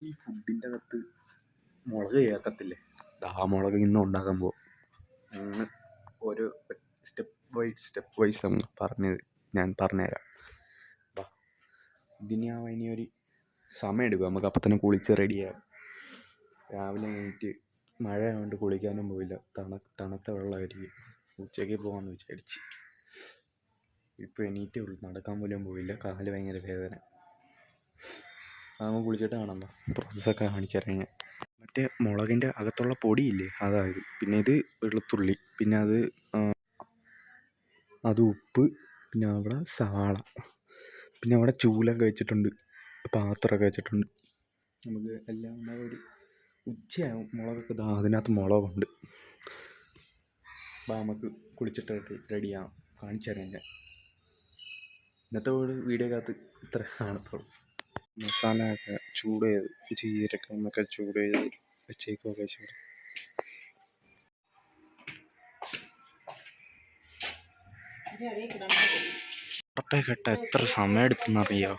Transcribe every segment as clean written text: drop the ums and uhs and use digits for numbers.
ഈ ഫുഡിൻ്റെ അകത്ത് മുളക് ചേർക്കത്തില്ലേ? ആ മുളക് ഇന്ന് ഉണ്ടാക്കുമ്പോൾ ഒരു സ്റ്റെപ്പ് വൈസ് ഞാൻ പറഞ്ഞുതരാം. ഇനി ഒരു സമയം എടുക്കും. നമുക്ക് അപ്പം തന്നെ കുളിച്ച് റെഡിയാകും. രാവിലെ എണീറ്റ് മഴ ആയതുകൊണ്ട് കുളിക്കാനും പോയില്ല. തണുത്ത വെള്ളമായിരിക്കും. ഉച്ചയ്ക്ക് പോകാമെന്ന് വിചാരിച്ച് ഇപ്പോൾ എണീറ്റേ ഉള്ളൂ. നടക്കാൻ പോലും പോയില്ല. കാല് ഭയങ്കര വേദന. അതാകുമ്പോൾ കുളിച്ചിട്ട് കാണാം. പ്രോസസ്സൊക്കെ കാണിച്ചു തരാം ഞാൻ. മറ്റേ മുളകിൻ്റെ അകത്തുള്ള പൊടിയില്ലേ, അതായത് പിന്നെ ഇത് വെളുത്തുള്ളി, പിന്നെ അത് ഉപ്പ്, പിന്നെ അവിടെ സവാള, പിന്നെ അവിടെ ചൂലൊക്കെ വെച്ചിട്ടുണ്ട്, പാത്രമൊക്കെ വെച്ചിട്ടുണ്ട്. നമുക്ക് എല്ലാം ഉണ്ടാകും. ഒരു ഉച്ചയാകും. മുളകൊക്കെ അതിനകത്ത് മുളകുണ്ട്. അപ്പോൾ നമുക്ക് കുളിച്ചിട്ട് റെഡിയാകാം. കാണിച്ചു തരാം ഞാൻ. ഇന്നത്തെ വീഡിയോക്കകത്ത് ഇത്ര കാണത്തുള്ളൂ. മസാല ഒക്കെ ചൂട് ചെയ്ത് ജീരകമൊക്കെ ചൂട് ചെയ്ത് വെച്ചേക്കൊക്കെ ചെയ്തു. കെട്ട എത്ര സമയം എടുത്തെന്നറിയാമോ?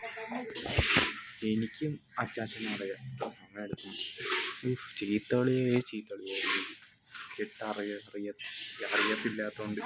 എനിക്കും അച്ചാച്ചനും അറിയാം എത്ര സമയം എടുത്തു. ചീത്തളിയേ അറിയത്തില്ലാത്തതുകൊണ്ട്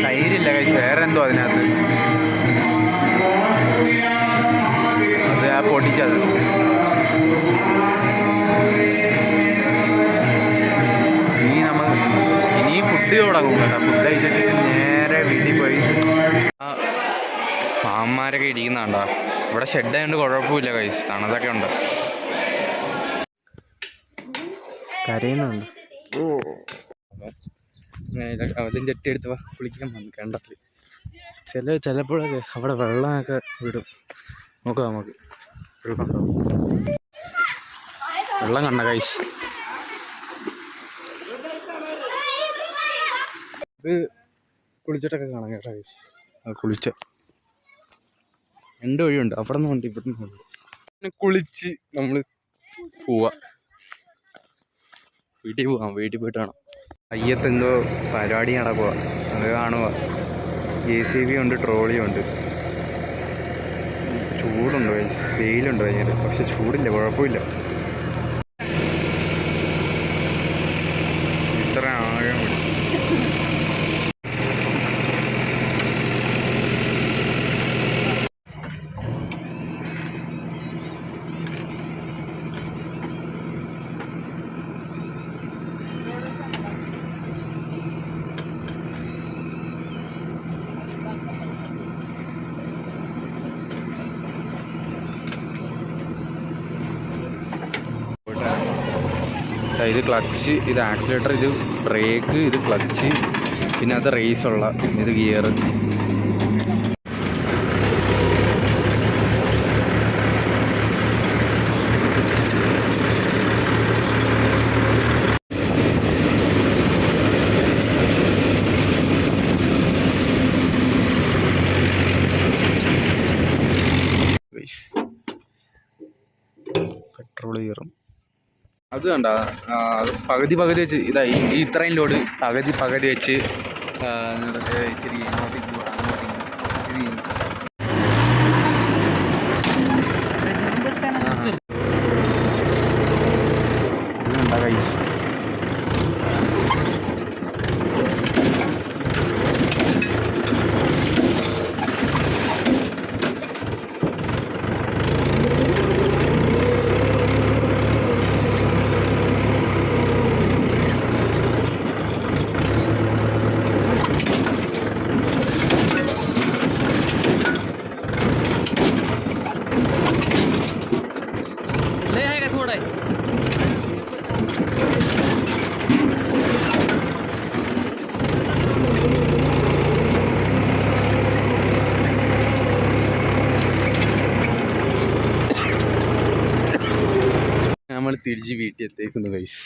തൈരില്ല കഴിച്ച് വേറെ എന്തോ അതിനകത്ത്. അത് ആ പൊടിച്ചത്. ഇനി ഫുഡ് തുടങ്ങും കേട്ടോ. ഫുഡ് കഴിച്ചിട്ട് നേരെ വീട്ടിൽ പോയി മാമ്മമാരൊക്കെ ഇരിക്കുന്നുണ്ടോ? ഇവിടെ ഷെഡായതുകൊണ്ട് കുഴപ്പമില്ല. കഴിച്ച് തണുതൊക്കെ ഉണ്ട്. കരയുന്നുണ്ട്. അങ്ങനെ അവലും ചട്ടി എടുത്ത് കുളിക്കാൻ വന്നു കിണറ്റിൽ. ചിലപ്പോഴൊക്കെ അവിടെ വെള്ളമൊക്കെ വിടും. നോക്കാം നമുക്ക് വെള്ളം കണ്ട കൈസ്. ഇത് കുളിച്ചിട്ടൊക്കെ കാണാം കേട്ടോ കൈസ്. അത് കുളിച്ച 2 വഴിയുണ്ട്. അവിടെ നിന്നുണ്ട് ഇവിടെ നിന്നുണ്ട്. പിന്നെ കുളിച്ച് നമ്മൾ വീട്ടിൽ പോവാം. വീട്ടിൽ പോയിട്ട് കാണാം. അയ്യത്തെന്തോ പരിപാടി നടക്കുക, അത് കാണുക. JCB ഉണ്ട്, ട്രോളിയുണ്ട്. ചൂടുണ്ട്, വെയിലുണ്ട് ഭയങ്കര. പക്ഷെ ചൂടില്ല, കുഴപ്പമില്ല. ഇത്ര ആഴം വിടും. ഇത് ക്ലച്ച്, ഇത് ആക്സിലേറ്റർ, ഇത് ബ്രേക്ക്, ഇത് ക്ലച്ച്, പിന്നെ അത് റേസുള്ള, ഇത് ഗിയർ. പെട്രോൾ കയറും. അത് കണ്ട പകുതി വെച്ച് ഇതായി. ഇത്രയും ലോഡ് പകുതി വെച്ച് ഇച്ചിരി ഗൈസ്. തിരിച്ച് വീട്ടിൽ എത്തിയേക്കുന്നു ഗൈസ്.